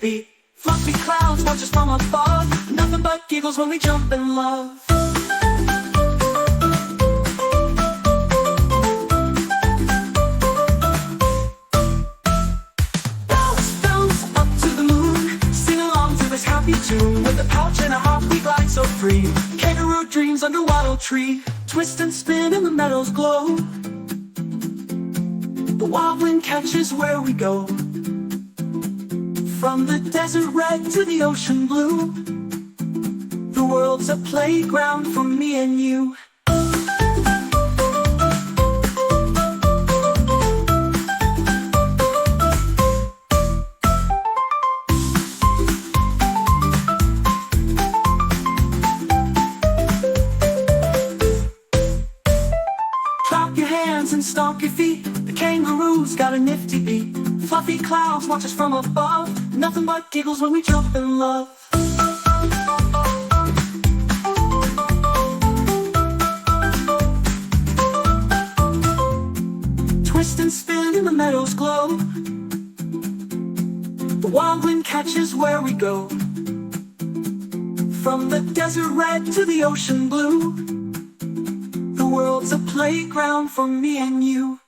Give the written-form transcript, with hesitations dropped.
beat. Fluffy clouds watch us from above, nothing but giggles when we jump in love. Bounce, bounce up to the moon, sing along to this happy tune. With a pouch and a harp we glide so free. Kangaroo dreams under wattle tree, twist and spin in the meadow's glow. The wild wind catches where we go, from the desert red to the ocean blue. The world's a playground for me and you. Clap your hands and stomp your feet, the kangaroo's got a nifty beat. Fluffy clouds watch us from above, nothing but giggles when we jump in love. Twist and spin in the meadow's glow. The wild wind catches where we go, from the desert red to the ocean blue. The world's a playground for me and you.